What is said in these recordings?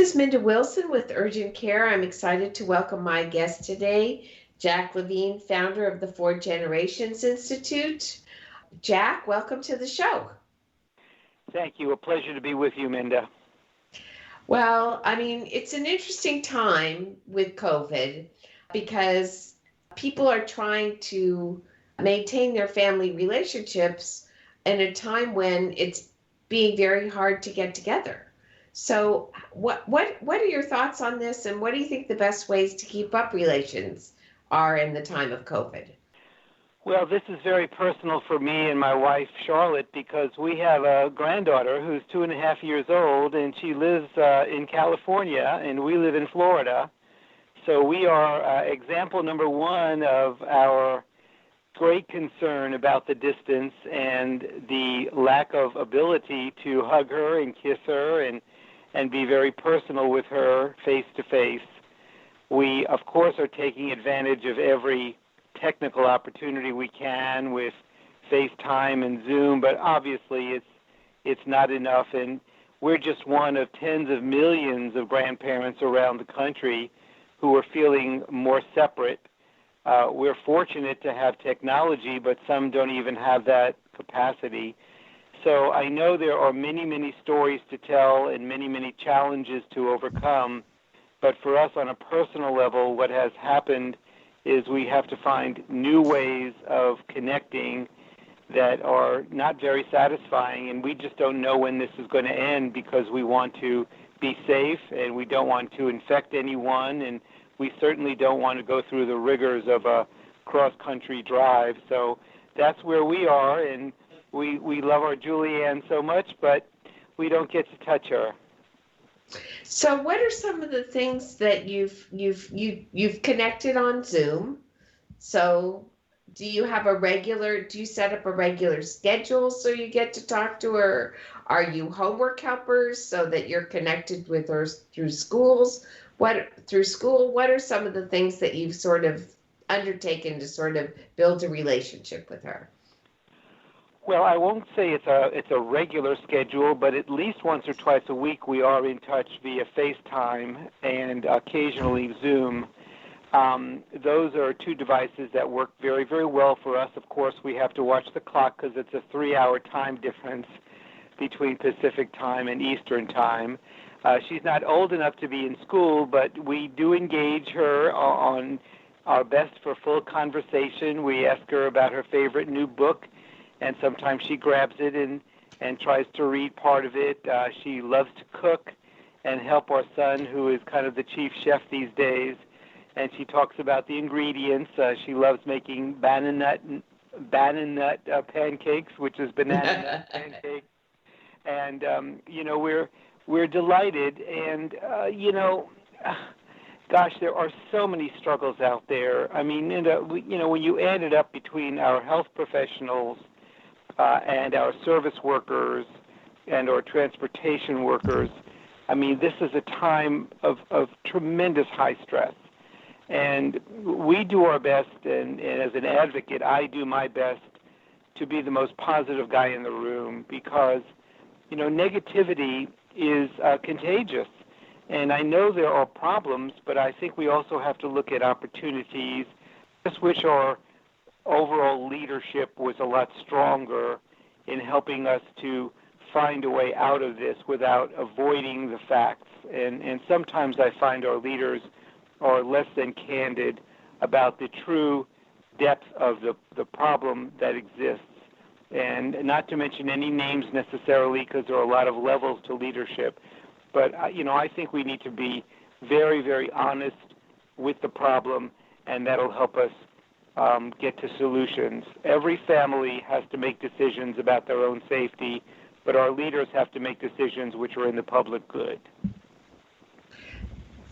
is Minda Wilson with Urgent Care. I'm excited to welcome my guest today, Jack Levine, founder of the Four Generations Institute. Jack, welcome to the show. Thank you. A pleasure to be with you, Minda. Well, it's an interesting time with COVID because people are trying to maintain their family relationships in a time when it's being very hard to get together. So, what are your thoughts on this, and what do you think the best ways to keep up relations are in the time of COVID? Well, this is very personal for me and my wife, Charlotte, because we have a granddaughter who's 2.5 years old, and she lives in California, and we live in Florida. So we are example number one of our great concern about the distance and the lack of ability to hug her and kiss her and be very personal with her face to face. We, of course, are taking advantage of every technical opportunity we can with FaceTime and Zoom, but obviously it's not enough, and we're just one of tens of millions of grandparents around the country who are feeling more separate. We're fortunate to have technology, but some don't even have that capacity. So I know there are many, many stories to tell and many, many challenges to overcome, but for us on a personal level, what has happened is we have to find new ways of connecting that are not very satisfying, and we just don't know when this is going to end because we want to be safe and we don't want to infect anyone, and we certainly don't want to go through the rigors of a cross-country drive. So that's where we are, and we love our Julianne so much, but we don't get to touch her. So, what are some of the things that you've connected on Zoom? So, do you set up a regular schedule so you get to talk to her? Are you homework helpers so that you're connected with her through schools? Through school? What are some of the things that you've sort of undertaken to sort of build a relationship with her? Well, I won't say it's a regular schedule, but at least once or twice a week we are in touch via FaceTime and occasionally Zoom. Those are two devices that work very, very well for us. Of course, we have to watch the clock because it's a 3-hour time difference between Pacific time and Eastern time. She's not old enough to be in school, but we do engage her on our best for full conversation. We ask her about her favorite new book, and sometimes she grabs it and tries to read part of it. She loves to cook and help our son, who is kind of the chief chef these days, and she talks about the ingredients. She loves making banana nut pancakes, which is banana nut pancakes. And, we're delighted. And, gosh, there are so many struggles out there. I mean, when you add it up between our health professionals and our service workers and our transportation workers, I mean, this is a time of tremendous high stress. And we do our best, and as an advocate, I do my best to be the most positive guy in the room because, negativity is contagious. And I know there are problems, but I think we also have to look at opportunities. I just wish our overall leadership was a lot stronger in helping us to find a way out of this without avoiding the facts. And sometimes I find our leaders are less than candid about the true depth of the problem that exists. And not to mention any names necessarily, because there are a lot of levels to leadership. But, I think we need to be very, very honest with the problem, and that'll help us get to solutions. Every family has to make decisions about their own safety, but our leaders have to make decisions which are in the public good.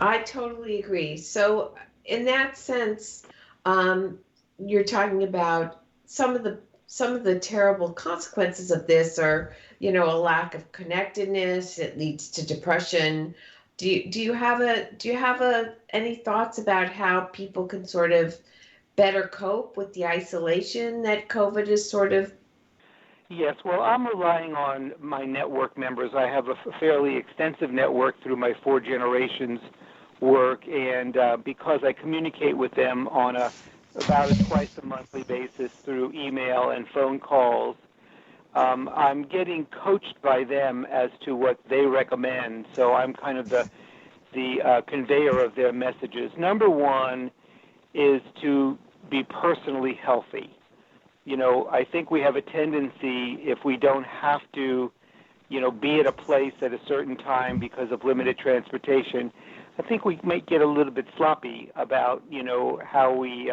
I totally agree. So, in that sense, you're talking about some of the terrible consequences of this are, a lack of connectedness. It leads to depression. Do you have any thoughts about how people can sort of better cope with the isolation that COVID is sort of? Yes, well, I'm relying on my network members. I have a fairly extensive network through my four generations work, and because I communicate with them on about a twice a monthly basis through email and phone calls, I'm getting coached by them as to what they recommend. So I'm kind of the conveyor of their messages. Number one is to be personally healthy. I think we have a tendency, if we don't have to, be at a place at a certain time because of limited transportation, I think we might get a little bit sloppy about, how we,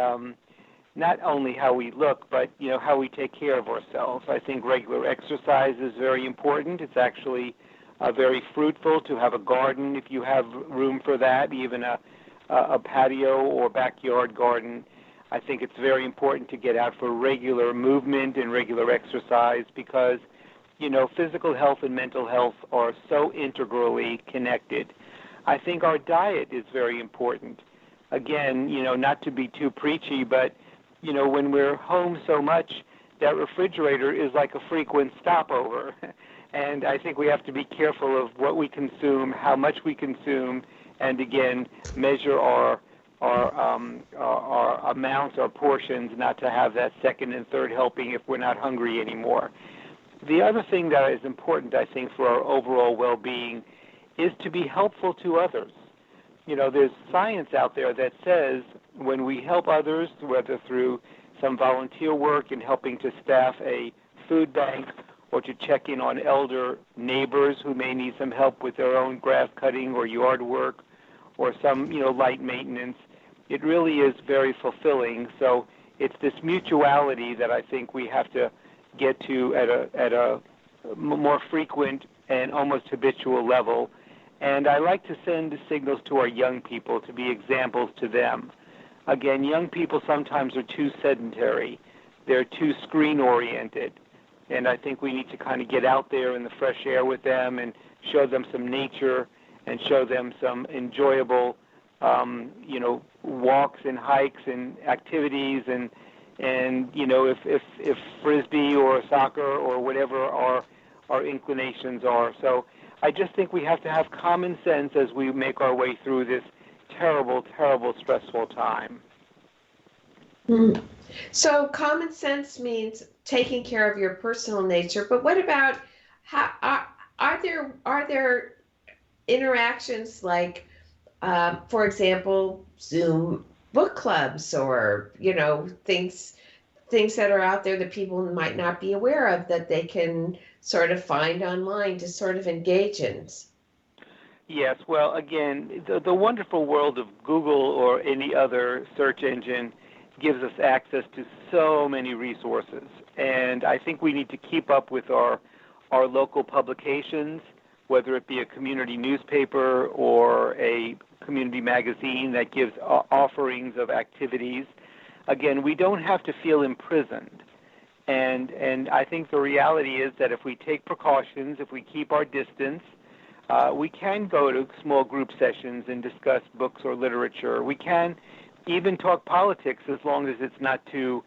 not only how we look, but, how we take care of ourselves. I think regular exercise is very important. It's actually very fruitful to have a garden if you have room for that, even a patio or backyard garden. I think it's very important to get out for regular movement and regular exercise because, physical health and mental health are so integrally connected. I think our diet is very important. Again, not to be too preachy, but, when we're home so much, that refrigerator is like a frequent stopover. And I think we have to be careful of what we consume, how much we consume, and again, measure our amounts, our portions, not to have that second and third helping if we're not hungry anymore. The other thing that is important, I think, for our overall well-being is to be helpful to others. There's science out there that says when we help others, whether through some volunteer work in helping to staff a food bank or to check in on elder neighbors who may need some help with their own grass cutting or yard work or some, light maintenance, it really is very fulfilling. So it's this mutuality that I think we have to get to at a more frequent and almost habitual level. And I like to send signals to our young people to be examples to them. Again, young people sometimes are too sedentary. They're too screen-oriented. And I think we need to kind of get out there in the fresh air with them and show them some nature and show them some enjoyable, walks and hikes and activities and if frisbee or soccer or whatever our inclinations are. So I just think we have to have common sense as we make our way through this terrible, terrible, stressful time. Mm. So common sense means taking care of your personal nature, but what about how are there interactions like, for example, Zoom book clubs or things that are out there that people might not be aware of that they can sort of find online to sort of engage in? Yes, well, again, the wonderful world of Google or any other search engine gives us access to so many resources. And I think we need to keep up with our local publications, whether it be a community newspaper or a community magazine that gives offerings of activities. Again, we don't have to feel imprisoned. And I think the reality is that if we take precautions, if we keep our distance, we can go to small group sessions and discuss books or literature. We can even talk politics as long as it's not too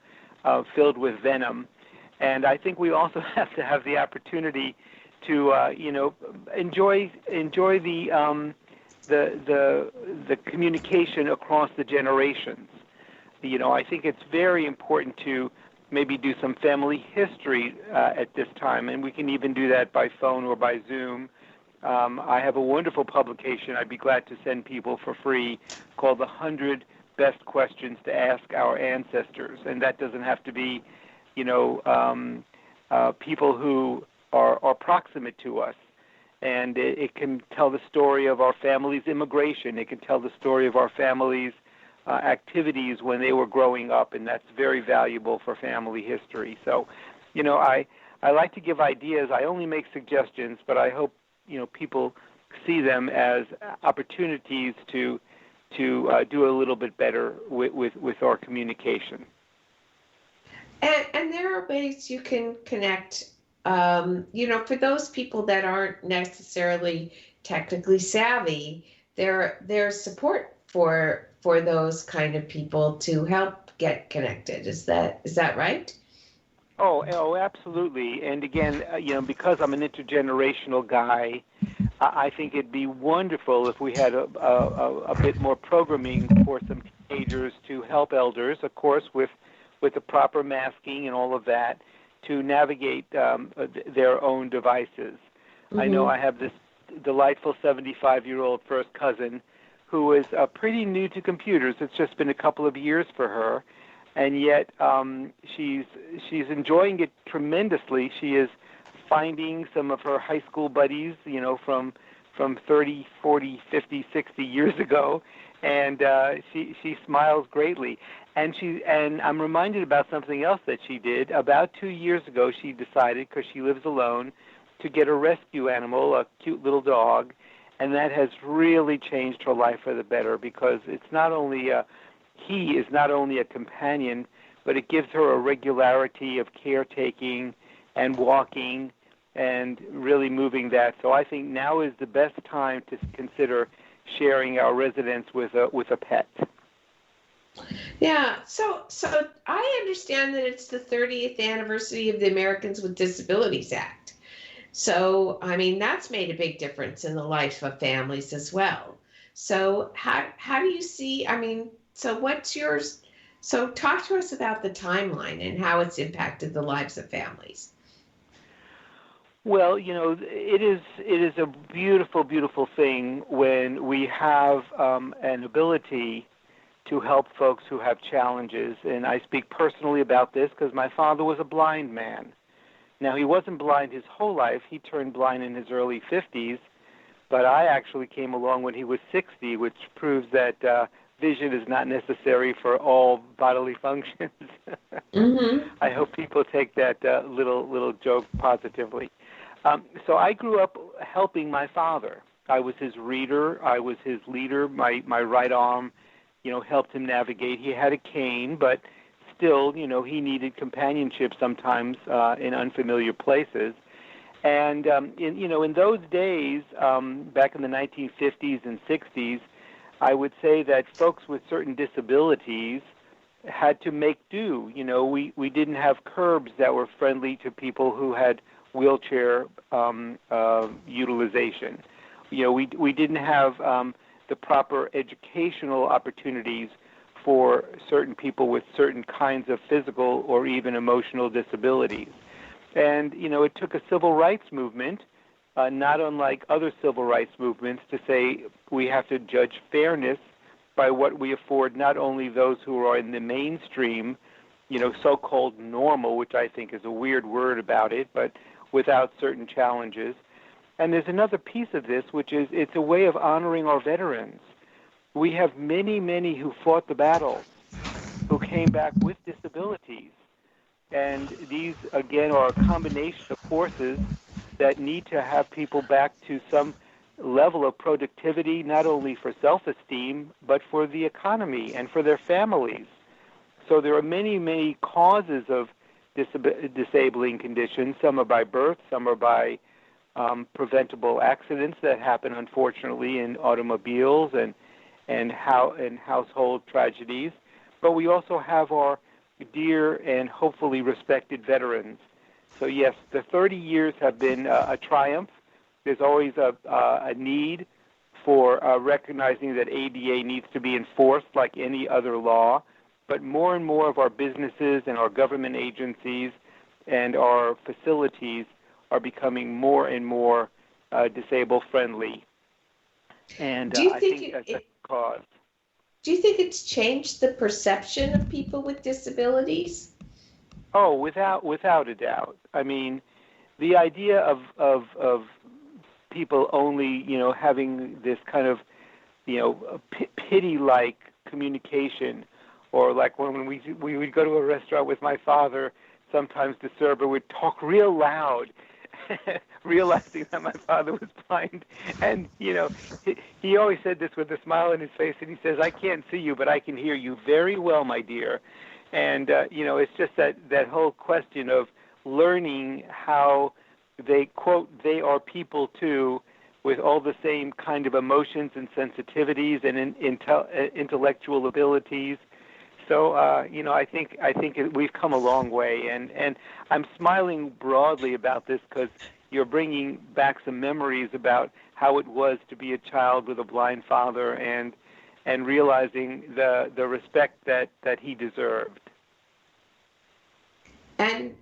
filled with venom. And I think we also have to have the opportunity to, enjoy the communication across the generations. I think it's very important to maybe do some family history at this time, and we can even do that by phone or by Zoom. I have a wonderful publication I'd be glad to send people for free called The 100 Best Questions to Ask Our Ancestors, and that doesn't have to be, people who are proximate to us. And it can tell the story of our family's immigration. It can tell the story of our family's activities when they were growing up, and that's very valuable for family history. So, I like to give ideas. I only make suggestions, but I hope people see them as opportunities to do a little bit better with our communication. And there are ways you can connect. For those people that aren't necessarily technically savvy, there's support for those kind of people to help get connected. Is that right? Oh, absolutely. And again, because I'm an intergenerational guy, I think it'd be wonderful if we had a bit more programming for some teenagers to help elders, of course, with the proper masking and all of that, to navigate their own devices. I know Mm-hmm. I have this delightful 75-year-old first cousin who is pretty new to computers. It's just been a couple of years for her, and yet she's enjoying it tremendously. She is finding some of her high school buddies, from 30, 40, 50, 60 years ago, and she smiles greatly. And I'm reminded about something else that she did. About 2 years ago, she decided, because she lives alone, to get a rescue animal, a cute little dog, and that has really changed her life for the better, because he is not only a companion, but it gives her a regularity of caretaking and walking and really moving that. So I think now is the best time to consider sharing our residence with a pet. Yeah, so I understand that it's the 30th anniversary of the Americans with Disabilities Act. So, I mean, that's made a big difference in the life of families as well. So, how do you see, I mean, so what's yours? So, talk to us about the timeline and how it's impacted the lives of families. Well, it is a beautiful, beautiful thing when we have an ability to help folks who have challenges. And I speak personally about this because my father was a blind man. Now, he wasn't blind his whole life. He turned blind in his early 50s, but I actually came along when he was 60, which proves that vision is not necessary for all bodily functions. Mm-hmm. I hope people take that little joke positively. So I grew up helping my father. I was his reader. I was his leader. My right arm, helped him navigate. He had a cane, but still, he needed companionship sometimes in unfamiliar places. And in those days, back in the 1950s and 60s, I would say that folks with certain disabilities had to make do. We didn't have curbs that were friendly to people who had wheelchair utilization. We didn't have the proper educational opportunities for certain people with certain kinds of physical or even emotional disabilities. And, it took a civil rights movement, not unlike other civil rights movements, to say we have to judge fairness by what we afford not only those who are in the mainstream, so-called normal, which I think is a weird word about it, but without certain challenges. And there's another piece of this, which is it's a way of honoring our veterans. We have many, many who fought the battles, who came back with disabilities. And these, again, are a combination of forces that need to have people back to some level of productivity, not only for self-esteem, but for the economy and for their families. So there are many, many causes of disabling conditions. Some are by birth, some are by preventable accidents that happen, unfortunately, in automobiles and household tragedies. But we also have our dear and hopefully respected veterans. So yes, the 30 years have been a triumph. There's always a need for recognizing that ADA needs to be enforced like any other law. But more and more of our businesses and our government agencies and our facilities are becoming more and more disabled friendly. And Do you I think think that's a cause. do you think it's changed the perception of people with disabilities? Oh, without a doubt. I mean, the idea of people only having this kind of pity-like communication, or like when we would go to a restaurant with my father, sometimes the server would talk real loud, realizing that my father was blind. And he always said this with a smile on his face, and he says, "I can't see you, but I can hear you very well, my dear." And it's just that whole question of learning how they, quote, they are people too, with all the same kind of emotions and sensitivities and intellectual abilities. So we've come a long way, and I'm smiling broadly about this because you're bringing back some memories about how it was to be a child with a blind father, and realizing the respect that he deserved. And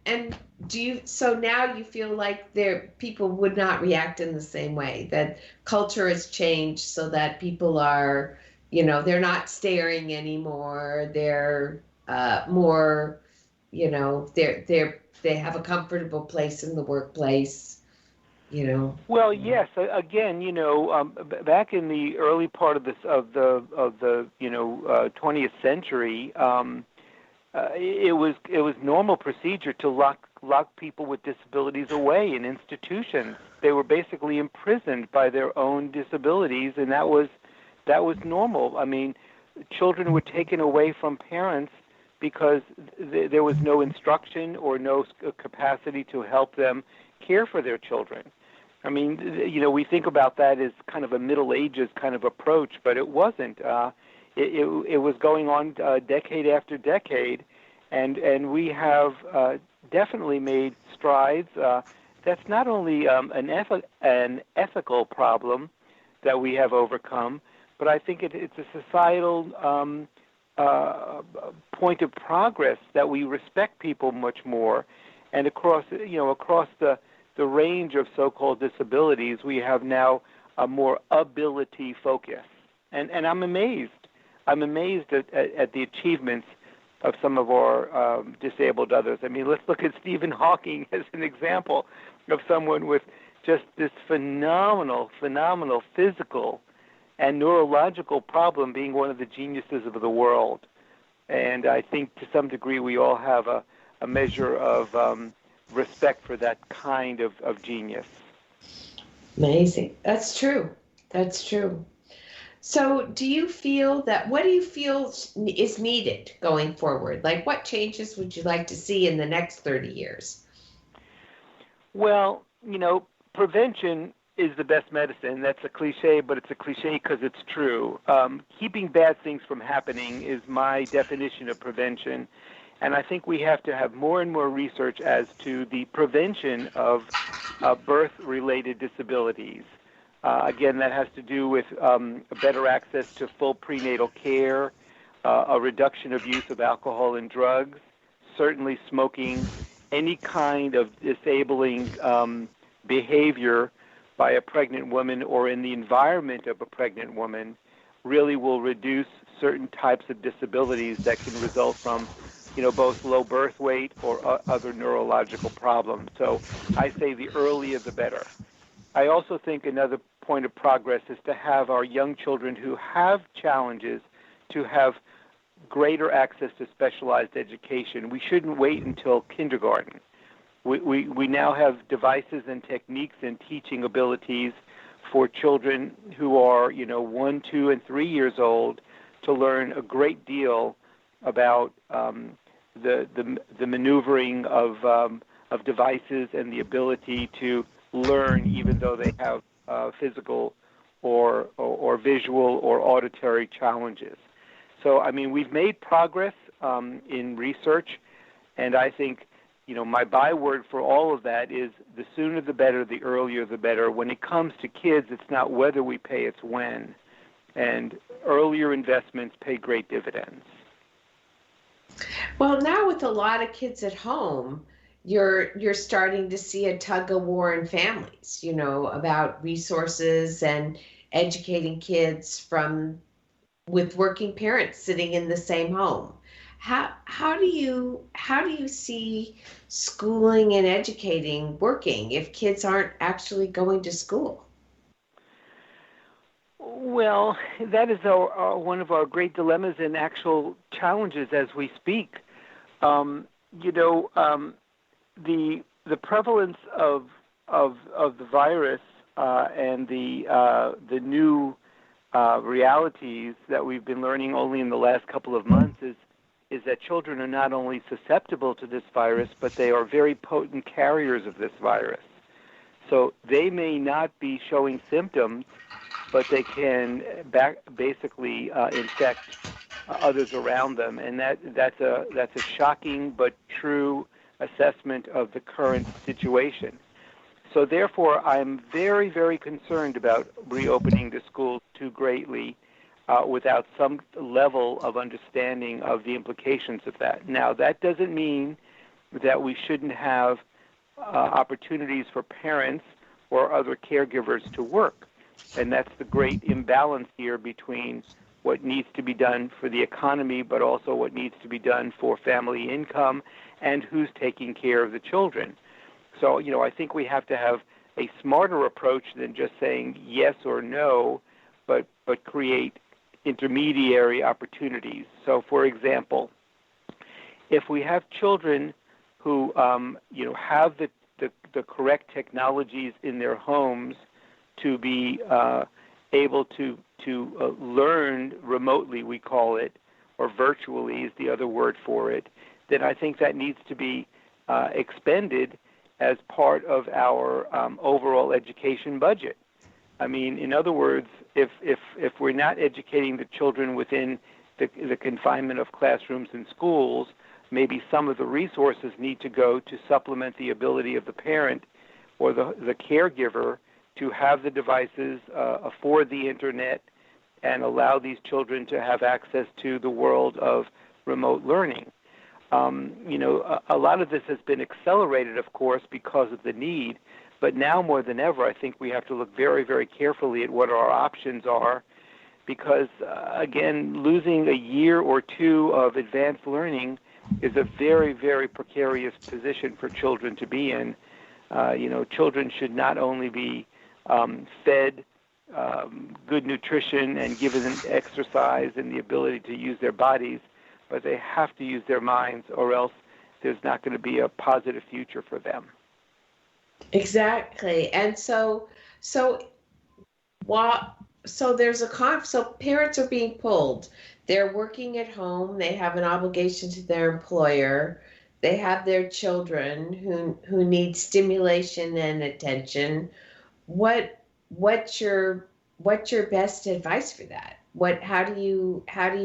so now you feel like people would not react in the same way, that culture has changed so that people are, they're not staring anymore. They're more, they have a comfortable place in the workplace, Well, yes. Again, back in the early part of the 20th century, it was normal procedure to lock people with disabilities away in institutions. They were basically imprisoned by their own disabilities, and that was normal. I mean, children were taken away from parents because there was no instruction or no capacity to help them care for their children. I mean, we think about that as kind of a Middle Ages kind of approach, but it wasn't. It was going on decade after decade, and we have definitely made strides. That's not only an ethical problem that we have overcome, but I think it's a societal point of progress that we respect people much more, and across the range of so-called disabilities, we have now a more ability focus, and I'm amazed. I'm amazed at the achievements of some of our disabled others. I mean, let's look at Stephen Hawking as an example of someone with just this phenomenal physical and neurological problem, being one of the geniuses of the world. And I think to some degree we all have a measure of respect for that kind of genius. Amazing. That's true. So what do you feel is needed going forward? Like, what changes would you like to see in the next 30 years? Well, prevention is the best medicine. That's a cliche, but it's a cliche because it's true. Keeping bad things from happening is my definition of prevention. And I think we have to have more and more research as to the prevention of birth-related disabilities. Again, that has to do with better access to full prenatal care, a reduction of use of alcohol and drugs, certainly smoking, any kind of disabling behavior by a pregnant woman or in the environment of a pregnant woman really will reduce certain types of disabilities that can result from both low birth weight or other neurological problems. So I say the earlier the better. I also think another point of progress is to have our young children who have challenges to have greater access to specialized education. We shouldn't wait until kindergarten. We now have devices and techniques and teaching abilities for children who are 1, 2, and 3 years old to learn a great deal about the maneuvering of devices and the ability to learn, even though they have physical or visual or auditory challenges. So, I mean, we've made progress in research, and I think, my byword for all of that is the sooner the better, the earlier the better. When it comes to kids, it's not whether we pay, it's when. And earlier investments pay great dividends. Well, now with a lot of kids at home, you're starting to see a tug of war in families, about resources and educating kids with working parents sitting in the same home. How do you see schooling and educating working if kids aren't actually going to school? Well, that is one of our great dilemmas and actual challenges as we speak. The prevalence of the virus and the new realities that we've been learning only in the last couple of months is that children are not only susceptible to this virus, but they are very potent carriers of this virus. So they may not be showing symptoms, but they can basically infect others around them, and that's a shocking but true assessment of the current situation. So therefore, I'm very, very concerned about reopening the schools too greatly without some level of understanding of the implications of that. Now, that doesn't mean that we shouldn't have opportunities for parents or other caregivers to work. And that's the great imbalance here between what needs to be done for the economy, but also what needs to be done for family income and who's taking care of the children. So, I think we have to have a smarter approach than just saying yes or no, but create intermediary opportunities. So, for example, if we have children who, have the correct technologies in their homes to be able to learn remotely, we call it, or virtually is the other word for it, then I think that needs to be expended as part of our overall education budget. I mean, in other words, if we're not educating the children within the confinement of classrooms and schools, maybe some of the resources need to go to supplement the ability of the parent or the caregiver to have the devices, afford the internet, and allow these children to have access to the world of remote learning. A lot of this has been accelerated, of course, because of the need, but now more than ever, I think we have to look very, very carefully at what our options are, because, again, losing a year or two of advanced learning is a very, very precarious position for children to be in. Children should not only be fed good nutrition and given exercise and the ability to use their bodies, but they have to use their minds, or else there's not going to be a positive future for them. Exactly. And so there's so parents are being pulled. They're working at home. They have an obligation to their employer. They have their children who need stimulation and attention. What's your best advice for that? How do you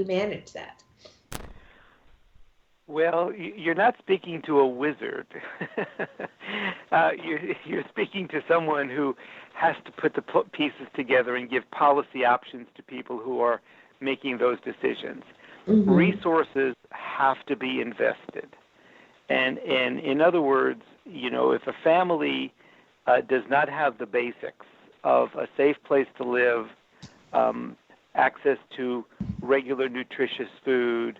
manage that? Well, you're not speaking to a wizard. You're speaking to someone who has to put the pieces together and give policy options to people who are making those decisions. Mm-hmm. Resources have to be invested. And in other words, if a family does not have the basics of a safe place to live, access to regular nutritious food,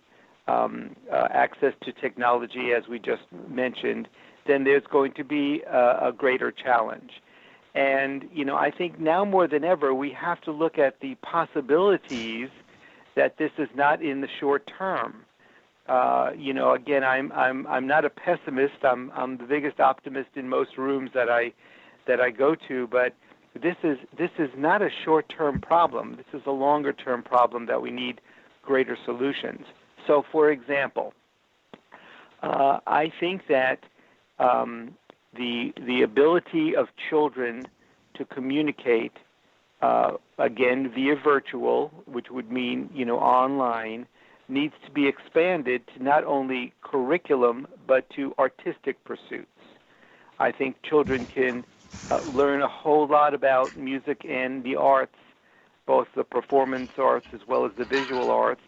access to technology, as we just mentioned, then there's going to be a greater challenge. And, I think now more than ever, we have to look at the possibilities that this is not in the short term. Again, I'm not a pessimist. I'm the biggest optimist in most rooms that I go to, but this is not a short-term problem. This is a longer-term problem that we need greater solutions. So, for example, I think that the ability of children to communicate, again, via virtual, which would mean, online, needs to be expanded to not only curriculum, but to artistic pursuits. I think children can learn a whole lot about music and the arts, both the performance arts as well as the visual arts,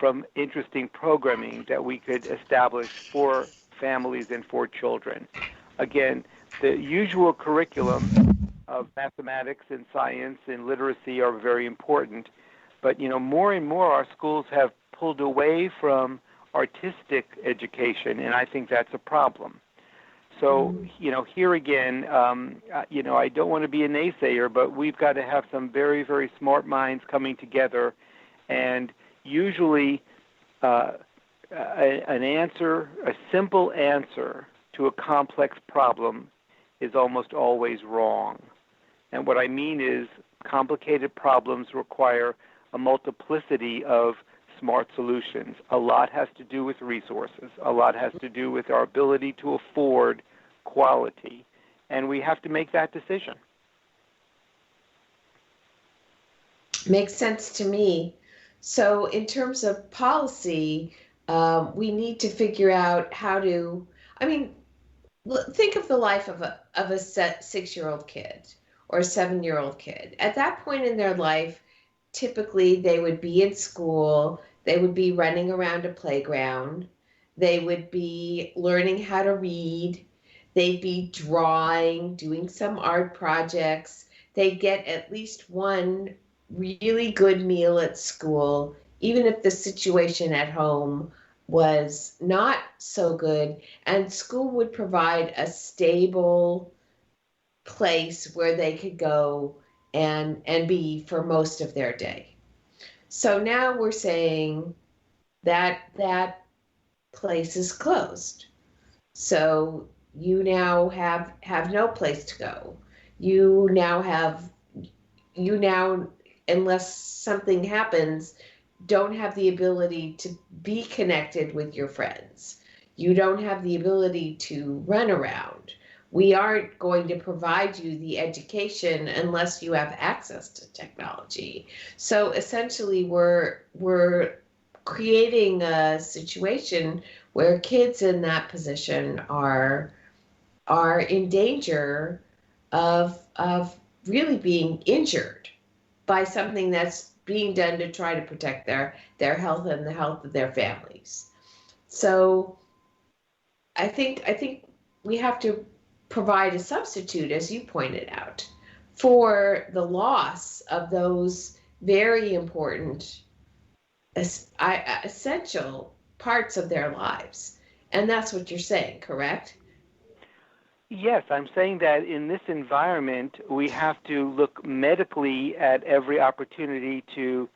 from interesting programming that we could establish for families and for children. Again, the usual curriculum of mathematics and science and literacy are very important, but more and more our schools have pulled away from artistic education, and I think that's a problem. So, here again, I don't want to be a naysayer, but we've got to have some very, very smart minds coming together, and usually a simple answer to a complex problem is almost always wrong. And what I mean is complicated problems require a multiplicity of smart solutions. A lot has to do with resources. A lot has to do with our ability to afford quality. And we have to make that decision. Makes sense to me. So in terms of policy, we need to figure out how to, I mean, think of the life of a 6-year-old kid or a 7-year-old kid. At that point in their life, typically they would be in school, they would be running around a playground, they would be learning how to read, they'd be drawing, doing some art projects, they'd get at least one really good meal at school, even if the situation at home was not so good, and school would provide a stable place where they could go and be for most of their day. So now we're saying that that place is closed. So you now have no place to go. You now have you now, unless something happens, don't have the ability to be connected with your friends. You don't have the ability to run around. We aren't going to provide you the education unless you have access to technology. So essentially we're creating a situation where kids in that position are in danger of really being injured by something that's being done to try to protect their health and the health of their families. So I think we have to provide a substitute, as you pointed out, for the loss of those very important essential parts of their lives. And that's what you're saying, correct? Yes, I'm saying that in this environment, we have to look medically at every opportunity to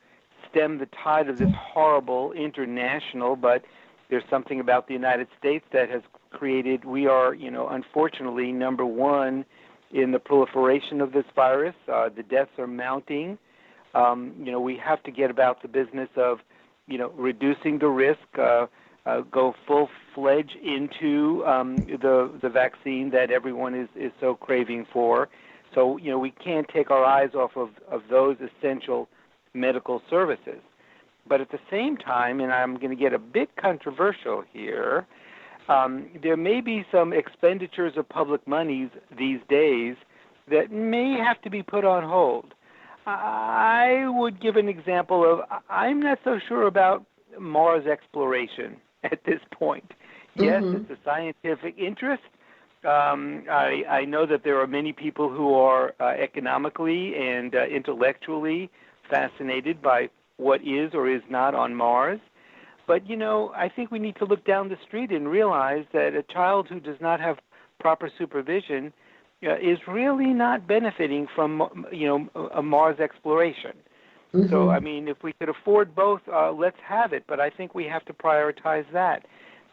stem the tide of this horrible international, but there's something about the United States that has created, we are, unfortunately, number one in the proliferation of this virus. The deaths are mounting. We have to get about the business of, reducing the risk, go full-fledged into the vaccine that everyone is so craving for. So, we can't take our eyes off of those essential medical services. But at the same time, and I'm going to get a bit controversial here, there may be some expenditures of public monies these days that may have to be put on hold. I would give an example of, I'm not so sure about Mars exploration at this point. Yes, Mm-hmm. it's a scientific interest. I know that there are many people who are economically and intellectually fascinated by what is or is not on Mars. But, I think we need to look down the street and realize that a child who does not have proper supervision is really not benefiting from, a Mars exploration. Mm-hmm. So, I mean, if we could afford both, let's have it. But I think we have to prioritize that.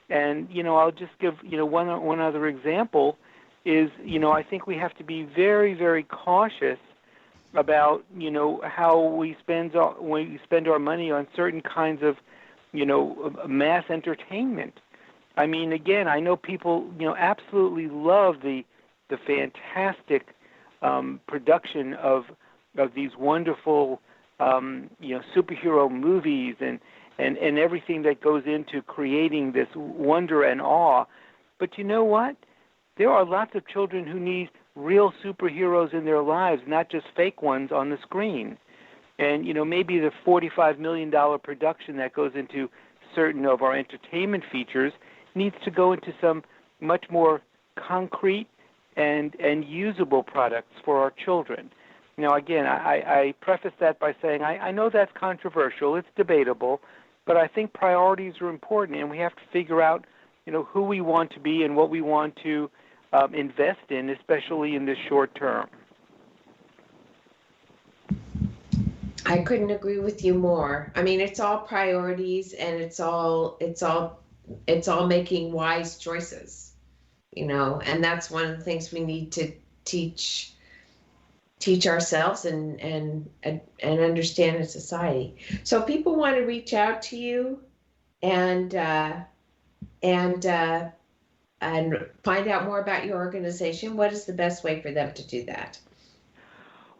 And, I'll just give, one other example is, I think we have to be very, very cautious about, how we spend our money on certain kinds of, mass entertainment. I mean, again, I know people, absolutely love the fantastic production of these wonderful, superhero movies and everything that goes into creating this wonder and awe. But you know what? There are lots of children who need real superheroes in their lives, not just fake ones on the screen. And, maybe the $45 million production that goes into certain of our entertainment features needs to go into some much more concrete and usable products for our children. Now, again, I preface that by saying I know that's controversial, it's debatable, but I think priorities are important, and we have to figure out, who we want to be and what we want to invest in, especially in the short term. I couldn't agree with you more. I mean, it's all priorities and it's all making wise choices, and that's one of the things we need to teach ourselves and understand in society. So people want to reach out to you and and find out more about your organization. What is the best way for them to do that?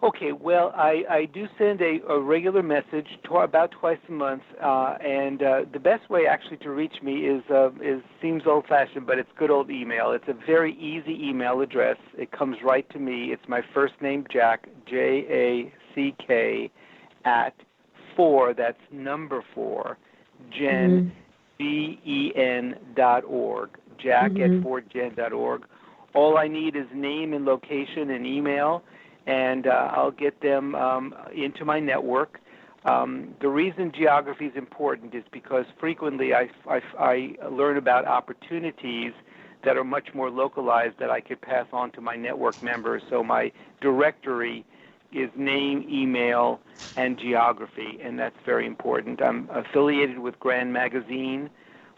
Okay, well, I do send a regular message about twice a month, and the best way actually to reach me is seems old-fashioned, but it's good old email. It's a very easy email address. It comes right to me. It's my first name, Jack, Jack, at 4, that's number 4, Gen, BEN.org, Jack at 4gen.org. All I need is name and location and email, and I'll get them into my network. The reason geography is important is because frequently I learn about opportunities that are much more localized that I could pass on to my network members. So my directory is name, email, and geography, and that's very important. I'm affiliated with Grand Magazine,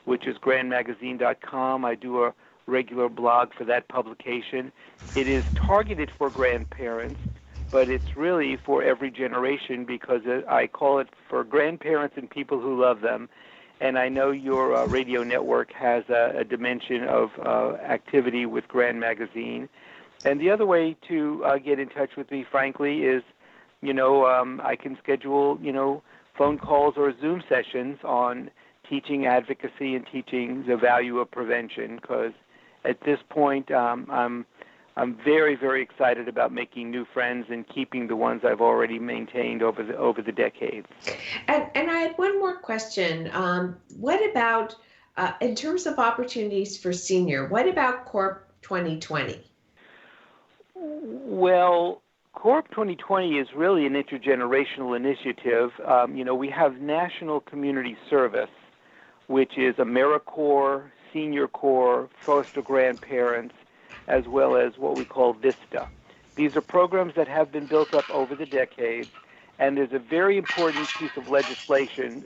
which is grandmagazine.com. I do a regular blog for that publication. It is targeted for grandparents, but it's really for every generation because I call it for grandparents and people who love them. And I know your radio network has a dimension of activity with Grand Magazine. And the other way to get in touch with me, frankly, is, I can schedule, phone calls or Zoom sessions on teaching advocacy and teaching the value of prevention, because at this point, I'm very, very excited about making new friends and keeping the ones I've already maintained over the decades. And I had one more question. What about, in terms of opportunities for senior, what about Corp 2020? Well, Corp 2020 is really an intergenerational initiative. We have National Community Service, which is AmeriCorps, Senior Corps, foster grandparents, as well as what we call VISTA. These are programs that have been built up over the decades, and there's a very important piece of legislation,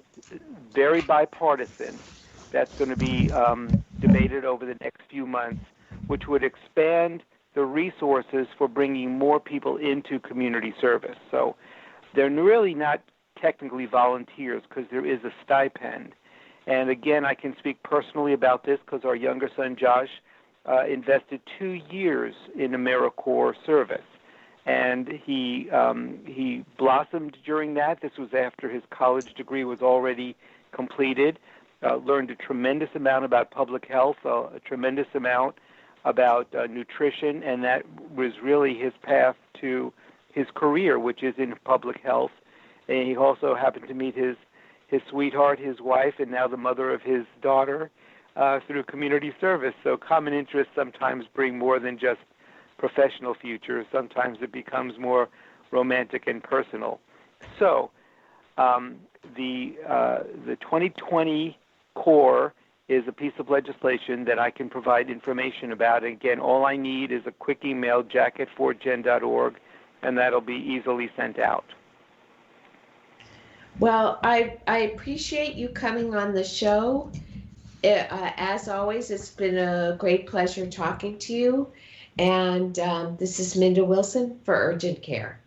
very bipartisan, that's going to be debated over the next few months, which would expand the resources for bringing more people into community service. So they're really not technically volunteers because there is a stipend. And again, I can speak personally about this because our younger son, Josh, invested 2 years in AmeriCorps service. And he blossomed during that. This was after his college degree was already completed. Learned a tremendous amount about public health, a tremendous amount about nutrition, and that was really his path to his career, which is in public health. And he also happened to meet his sweetheart, his wife, and now the mother of his daughter through community service. So common interests sometimes bring more than just professional futures. Sometimes it becomes more romantic and personal. So the 2020 core is a piece of legislation that I can provide information about. Again, all I need is a quick email, jack@4gen.org, and that'll be easily sent out. Well, I appreciate you coming on the show. As always, it's been a great pleasure talking to you. And this is Minda Wilson for Urgent Care.